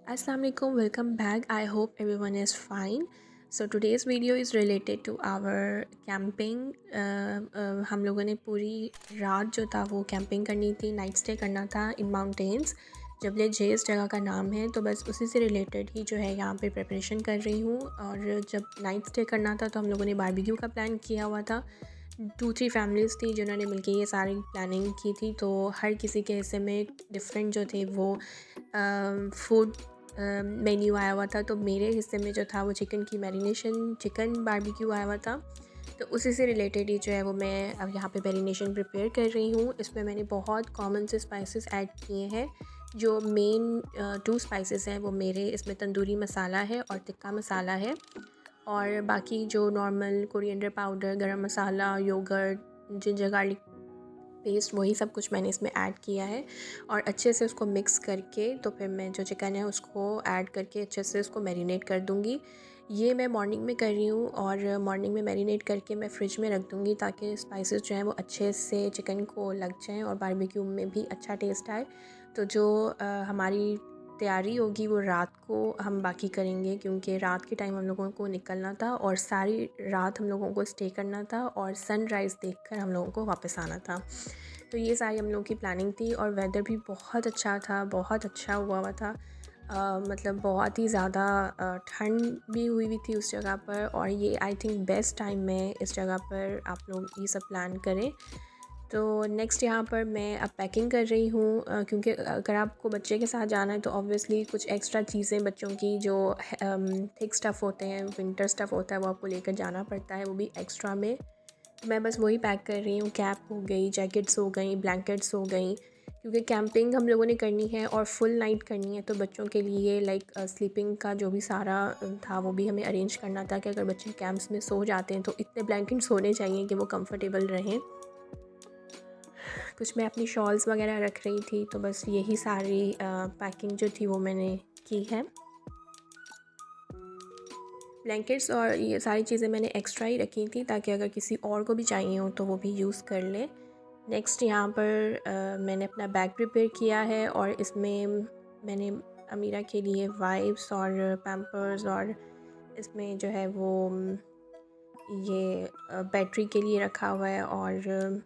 Assalamu alaikum, welcome back. I hope everyone is fine. So today's video is related to our camping. हम लोगों ने पूरी रात जो था वो कैंपिंग करनी थी, नाइट स्टे करना था इन माउंटेन्स। जबल जे इस जगह का नाम है, तो बस उसी से रिलेटेड ही जो है यहाँ पे प्रिपरेशन कर रही हूँ। और जब नाइट स्टे करना था तो हम लोगों ने बारबेक्यू का प्लान किया हुआ था। 2-3 फैमिलीज़ थी जिन्होंने मिलके ये सारी प्लानिंग की थी, तो हर किसी के हिस्से में डिफरेंट जो थे वो फूड मेन्यू आया हुआ था। तो मेरे हिस्से में जो था वो चिकन की मैरिनेशन, चिकन बारबेक्यू आया हुआ था। तो उसी से रिलेटेड ही जो है वो मैं अब यहाँ पे मैरिनेशन प्रिपेयर कर रही हूँ। इसमें मैंने बहुत कॉमन से स्पाइसेस ऐड किए हैं। जो मेन 2 स्पाइसेस हैं वो मेरे इसमें तंदूरी मसाला है और टिक्का मसाला है। और बाकी जो नॉर्मल कोरिएंडर पाउडर, गरम मसाला, योगर्ट, जिंजर गार्लिक पेस्ट, वही सब कुछ मैंने इसमें ऐड किया है। और अच्छे से उसको मिक्स करके तो फिर मैं जो चिकन है उसको ऐड करके अच्छे से उसको मैरिनेट कर दूँगी। ये मैं मॉर्निंग में कर रही हूँ और मॉर्निंग में मैरिनेट करके मैं फ्रिज में रख दूँगी ताकि स्पाइसेस जो हैं वो अच्छे से चिकन को लग जाएँ और बारबेक्यू में भी अच्छा टेस्ट आए। तो जो हमारी तैयारी होगी वो रात को हम बाकी करेंगे, क्योंकि रात के टाइम हम लोगों को निकलना था और सारी रात हम लोगों को स्टे करना था और सनराइज़ देखकर हम लोगों को वापस आना था। तो ये सारी हम लोगों की प्लानिंग थी और वेदर भी बहुत अच्छा था, बहुत अच्छा हुआ था। मतलब बहुत ही ज़्यादा ठंड भी हुई थी उस जगह पर। और ये आई थिंक बेस्ट टाइम है इस जगह पर आप लोग ये सब प्लान करें। तो नेक्स्ट यहाँ पर मैं अब पैकिंग कर रही हूँ, क्योंकि अगर आपको बच्चे के साथ जाना है तो ऑब्वियसली कुछ एक्स्ट्रा चीज़ें बच्चों की जो थिक स्टफ़ होते हैं, विंटर स्टफ़ होता है, वो आपको लेकर जाना पड़ता है, वो भी एक्स्ट्रा में। मैं बस वही पैक कर रही हूँ। कैप हो गई, जैकेट्स हो गई, ब्लैंकेट्स हो गई, क्योंकि कैंपिंग हम लोगों ने करनी है और फुल नाइट करनी है। तो बच्चों के लिए लाइक स्लीपिंग का जो भी सारा था वो भी हमें अरेंज करना था कि अगर बच्चे कैंप्स में सो जाते हैं तो इतने ब्लैंकेट्स होने चाहिए कि वो कंफर्टेबल रहें। कुछ मैं अपनी शॉल्स वगैरह रख रही थी, तो बस यही सारी पैकिंग जो थी वो मैंने की है। ब्लैंकेट्स और ये सारी चीज़ें मैंने एक्स्ट्रा ही रखी थी ताकि अगर किसी और को भी चाहिए हो तो वो भी यूज़ कर ले। नेक्स्ट यहाँ पर मैंने अपना बैग प्रिपेयर किया है और इसमें मैंने अमीरा के लिए वाइप्स और पैम्पर्स और इसमें जो है वो ये बैटरी के लिए रखा हुआ है और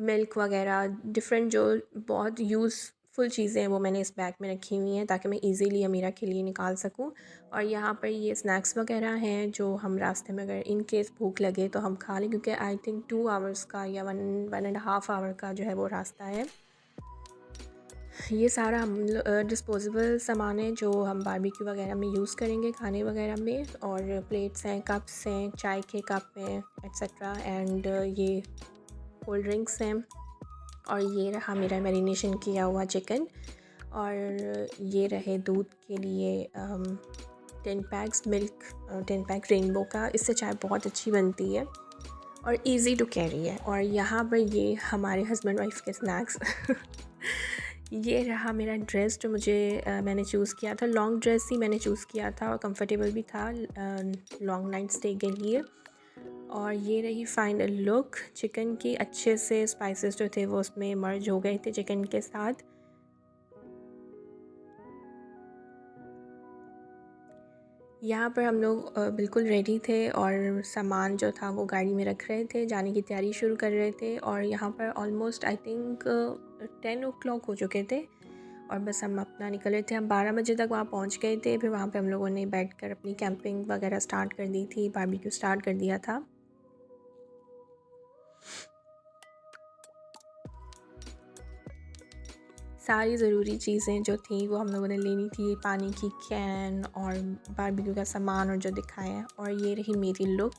मिल्क वगैरह डिफरेंट जो बहुत यूज़फुल चीज़ें हैं वो मैंने इस बैग में रखी हुई हैं ताकि मैं इजीली अमीरा के लिए निकाल सकूं। और यहाँ पर ये स्नैक्स वगैरह हैं जो हम रास्ते में अगर इन केस भूख लगे तो हम खा लें, क्योंकि आई थिंक 2 आवर्स का या 1.5 आवर का जो है वो रास्ता है। ये सारा हम डिस्पोजेबल सामान है जो हम बारबेक्यू वगैरह में यूज़ करेंगे, खाने वगैरह में। और प्लेट्स हैं, कप्स हैं, चाय के कप हैं, एट्सेट्रा। एंड ये कोल्ड ड्रिंक्स हैं। और ये रहा मेरा मैरिनेशन किया हुआ चिकन। और ये रहे दूध के लिए 10 पैक्स मिल्क, 10 पैक रेनबो का। इससे चाय बहुत अच्छी बनती है और इजी टू कैरी है। और यहाँ पर ये हमारे हस्बैंड वाइफ के स्नैक्स ये रहा मेरा ड्रेस जो मैंने चूज़ किया था। लॉन्ग ड्रेस ही मैंने चूज़ किया था और कंफर्टेबल भी था लॉन्ग नाइट स्टे के लिए। और ये रही फाइनल लुक चिकन की। अच्छे से स्पाइसेस जो थे वो उसमें मर्ज हो गए थे चिकन के साथ। यहाँ पर हम लोग बिल्कुल रेडी थे और सामान जो था वो गाड़ी में रख रहे थे, जाने की तैयारी शुरू कर रहे थे। और यहाँ पर almost I think 10 o'clock हो चुके थे और बस हम अपना निकल रहे थे। हम 12 बजे तक वहाँ पहुँच गए थे। फिर वहाँ पे हम लोगों ने बैठकर अपनी कैंपिंग वगैरह स्टार्ट कर दी थी, बारबेक्यू स्टार्ट कर दिया था। सारी ज़रूरी चीज़ें जो थी वो हम लोगों ने लेनी थी, पानी की कैन और बारबेक्यू का सामान और जो दिखाया है। और ये रही मेरी लुक।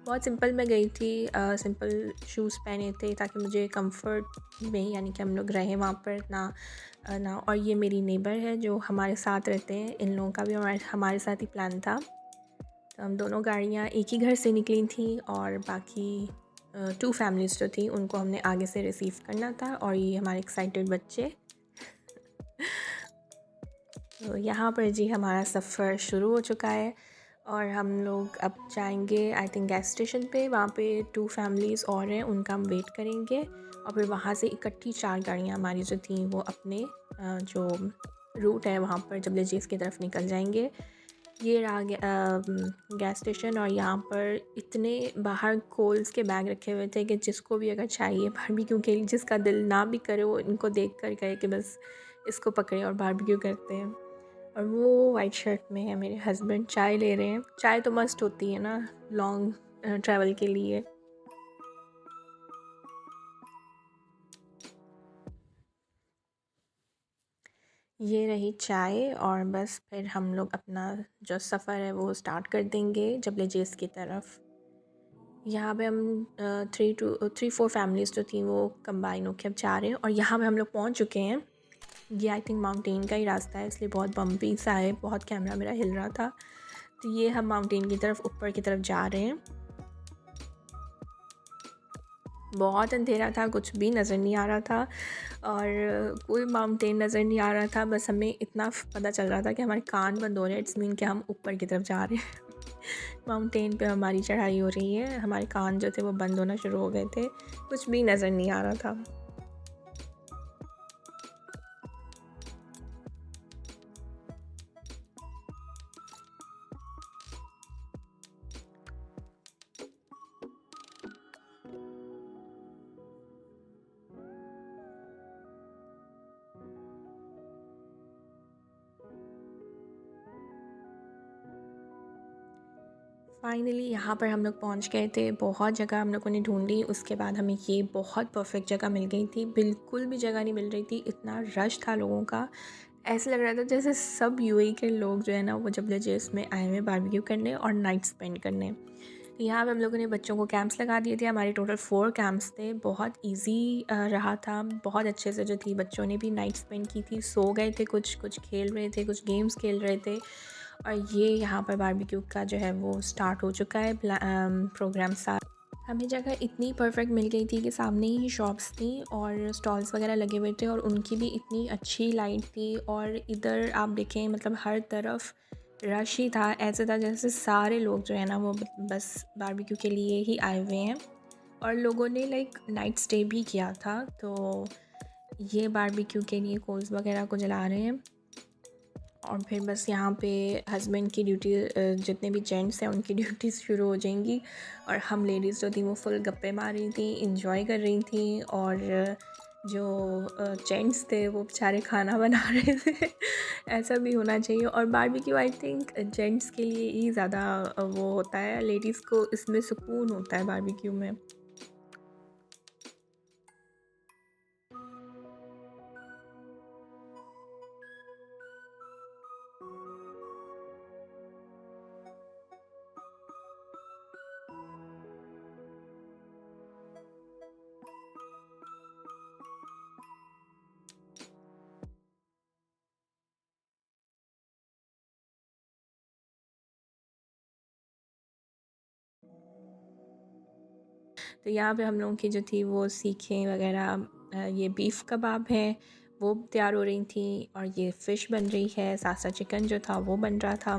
बहुत सिंपल मैं गई थी, सिंपल शूज़ पहने थे ताकि मुझे कंफर्ट में, यानी कि हम लोग रहें वहाँ पर ना। और ये मेरी नेबर है जो हमारे साथ रहते हैं। इन लोगों का भी हमारे साथ ही प्लान था। तो हम दोनों गाड़ियाँ एक ही घर से निकली थी और बाकी 2 फैमिलीज़ जो थी उनको हमने आगे से रिसीव करना था। और ये हमारे एक्साइटेड बच्चे। तो यहाँ पर जी हमारा सफ़र शुरू हो चुका है और हम लोग अब जाएंगे आई थिंक गैस स्टेशन पे। वहाँ पे 2 फैमिलीज़ और हैं, उनका हम वेट करेंगे। और फिर वहाँ से इकट्ठी 4 गाड़ियाँ हमारी जो थी वो अपने जो रूट है वहाँ पर जबल चीज़ की तरफ निकल जाएंगे। ये रहा गैस स्टेशन, और यहाँ पर इतने बाहर कोल्स के बैग रखे हुए थे कि जिसको भी अगर चाहिए बारबेक्यू के लिए, जिसका दिल ना भी करे, वो इनको देख कर कहे कि बस इसको पकड़े और बारबेक्यू करते हैं। और वो वाइट शर्ट में है मेरे हस्बैंड, चाय ले रहे हैं। चाय तो मस्ट होती है ना लॉन्ग ट्रैवल के लिए। ये रही चाय, और बस फिर हम लोग अपना जो सफ़र है वो स्टार्ट कर देंगे जबल जेस की तरफ। यहाँ पे हम 3-4 फैमिलीज़ जो थी वो कंबाइन होकर अब जा रहे हैं, और यहाँ पे हम लोग पहुँच चुके हैं। ये आई थिंक माउंटेन का ही रास्ता है, इसलिए बहुत बम्पी सा है, बहुत कैमरा मेरा हिल रहा था। तो ये हम माउंटेन की तरफ, ऊपर की तरफ जा रहे हैं। बहुत अंधेरा था, कुछ भी नज़र नहीं आ रहा था, और कोई माउंटेन नज़र नहीं आ रहा था। बस हमें इतना पता चल रहा था कि हमारे कान बंद हो रहे हैं, इट्स मीन कि हम ऊपर की तरफ जा रहे हैं। माउंटेन पे हमारी चढ़ाई हो रही है, हमारे कान जो थे वो बंद होना शुरू हो गए थे, कुछ भी नज़र नहीं आ रहा था। फाइनली यहाँ पर हम लोग पहुँच गए थे। बहुत जगह हम लोगों ने ढूंढी, उसके बाद हमें ये बहुत परफेक्ट जगह मिल गई थी। बिल्कुल भी जगह नहीं मिल रही थी, इतना रश था लोगों का। ऐसे लग रहा था जैसे सब यूएई के लोग जो है ना वो जबल जेस में आए हुए बारबेक्यू करने और नाइट स्पेंड करने। तो यहाँ पे हम लोगों ने बच्चों को कैंप्स लगा दिए थे। हमारे टोटल 4 कैंप्स थे। बहुत इजी रहा था, बहुत अच्छे से जो थी बच्चों ने भी नाइट स्पेंड की थी। सो गए थे, कुछ कुछ खेल रहे थे, कुछ गेम्स खेल रहे थे। और ये यहाँ पर बारबेक्यू का जो है वो स्टार्ट हो चुका है प्रोग्राम स्टार्ट। हमें जगह इतनी परफेक्ट मिल गई थी कि सामने ही शॉप्स थी और स्टॉल्स वगैरह लगे हुए थे, और उनकी भी इतनी अच्छी लाइट थी। और इधर आप देखें मतलब हर तरफ रश ही था, ऐसे था जैसे सारे लोग जो है ना वो बस बारबेक्यू के लिए ही आए हुए हैं। और लोगों ने लाइक नाइट स्टे भी किया था। तो ये बारबेक्यू के लिए कोल्स वगैरह को जला रहे हैं। और फिर बस यहाँ पे हस्बैंड की ड्यूटी, जितने भी जेंट्स हैं उनकी ड्यूटीज़ शुरू हो जाएंगी, और हम लेडीज़ जो थी वो फुल गप्पे मार रही थी, इंजॉय कर रही थी। और जो जेंट्स थे वो बेचारे खाना बना रहे थे। ऐसा भी होना चाहिए। और बारबेक्यू आई थिंक जेंट्स के लिए ही ज़्यादा वो होता है, लेडीज़ को इसमें सुकून होता है बारबेक्यू में। तो यहाँ पे हम लोगों की जो थी वो सीखें वगैरह, ये बीफ़ कबाब है वो तैयार हो रही थी, और ये फ़िश बन रही है, साथ साथ चिकन जो था वो बन रहा था।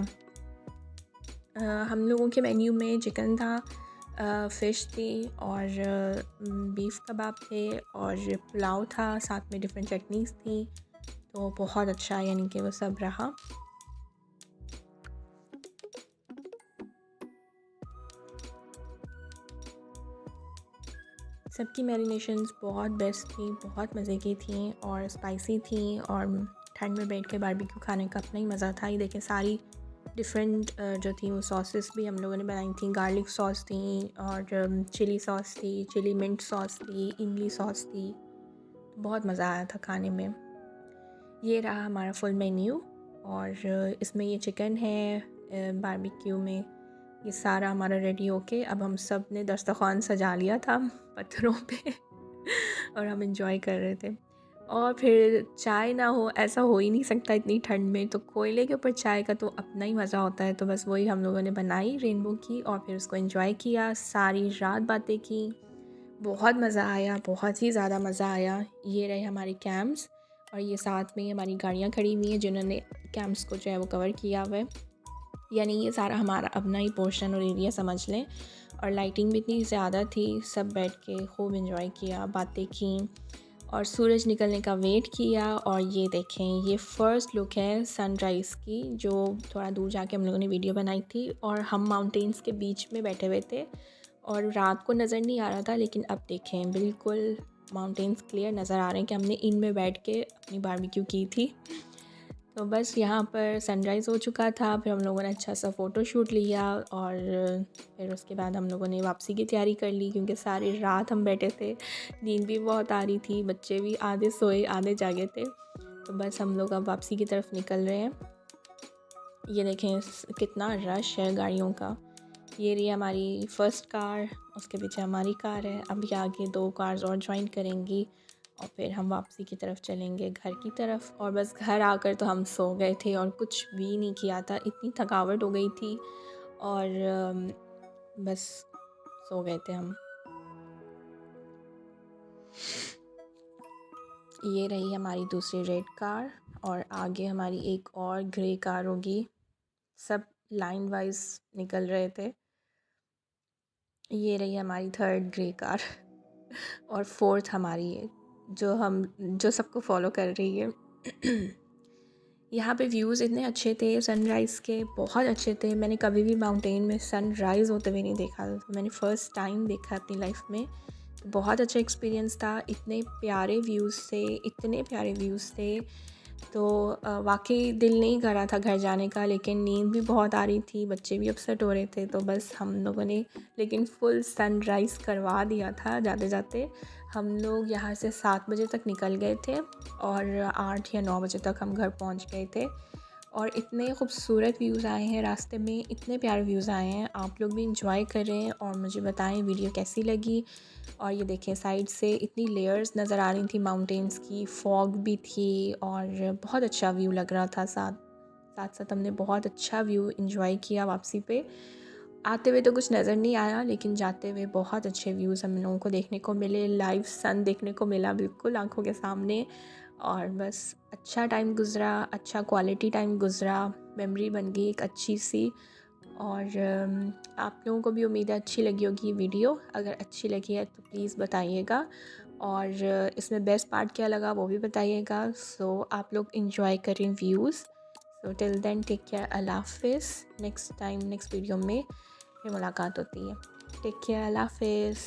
हम लोगों के मेन्यू में चिकन था, फ़िश थी, और बीफ़ कबाब थे, और पुलाव था, साथ में डिफरेंट चटनीज़ थी। तो बहुत अच्छा यानी कि वो सब रहा। सबकी मैरिनेशंस बहुत बेस्ट थी, बहुत मज़े की थी और स्पाइसी थी, और ठंड में बैठ के बारबेक्यू खाने का अपना ही मज़ा था। ये देखें सारी डिफरेंट जो थी वो सॉसेस भी हम लोगों ने बनाई थी। गार्लिक सॉस थी, और चिली सॉस थी, चिली मिंट सॉस थी, इमली सॉस थी। बहुत मज़ा आया था खाने में। ये रहा हमारा फुल मेन्यू, और इसमें ये चिकन है बारबेक्यू में। ये सारा हमारा रेडी होके अब हम सब ने दस्तरखान सजा लिया था पत्थरों पे और हम इंजॉय कर रहे थे। और फिर चाय ना हो ऐसा हो ही नहीं सकता इतनी ठंड में, तो कोयले के ऊपर चाय का तो अपना ही मज़ा होता है। तो बस वही हम लोगों ने बनाई रेनबो की, और फिर उसको एंजॉय किया, सारी रात बातें की। बहुत मज़ा आया, बहुत ही ज़्यादा मज़ा आया। ये रहे हमारे कैंप्स, और ये साथ में हमारी गाड़ियाँ खड़ी हुई हैं जिन्होंने कैंप्स को जो है वो कवर किया हुआ है। यानी ये सारा हमारा अपना ही पोर्शन और एरिया समझ लें। और लाइटिंग भी इतनी ज़्यादा थी, सब बैठ के खूब एंजॉय किया, बातें की। और सूरज निकलने का वेट किया। और ये देखें, ये फ़र्स्ट लुक है सनराइज़ की, जो थोड़ा दूर जाके हम लोगों ने वीडियो बनाई थी। और हम माउंटेन्स के बीच में बैठे हुए थे और रात को नज़र नहीं आ रहा था, लेकिन अब देखें बिल्कुल माउंटेन्स क्लियर नज़र आ रहे हैं कि हमने इनमें बैठ के अपनी बारबेक्यू की थी। तो बस यहाँ पर सनराइज़ हो चुका था, फिर हम लोगों ने अच्छा सा फ़ोटो शूट लिया और फिर उसके बाद हम लोगों ने वापसी की तैयारी कर ली, क्योंकि सारी रात हम बैठे थे, नींद भी बहुत आ रही थी, बच्चे भी आधे सोए आधे जागे थे। तो बस हम लोग अब वापसी की तरफ निकल रहे हैं। ये देखें कितना रश है गाड़ियों का। ये रही हमारी फ़र्स्ट कार, उसके पीछे हमारी कार है। अभी आगे 2 कार्स और ज्वाइन करेंगी और फिर हम वापसी की तरफ चलेंगे घर की तरफ। और बस घर आकर तो हम सो गए थे और कुछ भी नहीं किया था, इतनी थकावट हो गई थी और बस सो गए थे हम। ये रही हमारी दूसरी रेड कार और आगे हमारी एक और ग्रे कार होगी। सब लाइन वाइज निकल रहे थे। ये रही हमारी थर्ड ग्रे कार और फोर्थ हमारी है जो सबको फॉलो कर रही है। यहाँ पे व्यूज़ इतने अच्छे थे सनराइज़ के, बहुत अच्छे थे। मैंने कभी भी माउंटेन में सनराइज़ होते हुए नहीं देखा था, तो मैंने फ़र्स्ट टाइम देखा अपनी लाइफ में। बहुत अच्छा एक्सपीरियंस था, इतने प्यारे व्यूज़ थे। तो वाकई दिल नहीं कर रहा था घर जाने का, लेकिन नींद भी बहुत आ रही थी, बच्चे भी अपसेट हो रहे थे। तो बस हम लोगों ने लेकिन फुल सनराइज़ करवा दिया था। जाते जाते हम लोग यहाँ से 7 बजे तक निकल गए थे और 8 या 9 बजे तक हम घर पहुँच गए थे। और इतने खूबसूरत व्यूज़ आए हैं रास्ते में, इतने प्यारे व्यूज़ आए हैं। आप लोग भी इंजॉय करें और मुझे बताएं वीडियो कैसी लगी। और ये देखें साइड से इतनी लेयर्स नज़र आ रही थी माउंटेन्स की, फॉग भी थी और बहुत अच्छा व्यू लग रहा था। साथ साथ हमने बहुत अच्छा व्यू इंजॉय किया। वापसी पे आते हुए तो कुछ नज़र नहीं आया, लेकिन जाते हुए बहुत अच्छे व्यूज़ हम लोगों को देखने को मिले, लाइव सन देखने को मिला बिल्कुल आंखों के सामने। और बस अच्छा टाइम गुज़रा, अच्छा क्वालिटी टाइम गुज़रा, मेमोरी बन गई एक अच्छी सी। और आप लोगों को भी उम्मीद है अच्छी लगी होगी वीडियो। अगर अच्छी लगी है तो प्लीज़ बताइएगा और इसमें बेस्ट पार्ट क्या लगा वो भी बताइएगा। सो आप लोग इंजॉय करें views. So till then take care, अल्लाह हाफिज़। नेक्स्ट वीडियो में फिर मुलाकात होती है। टेक केयर, अल्लाह हाफिज़।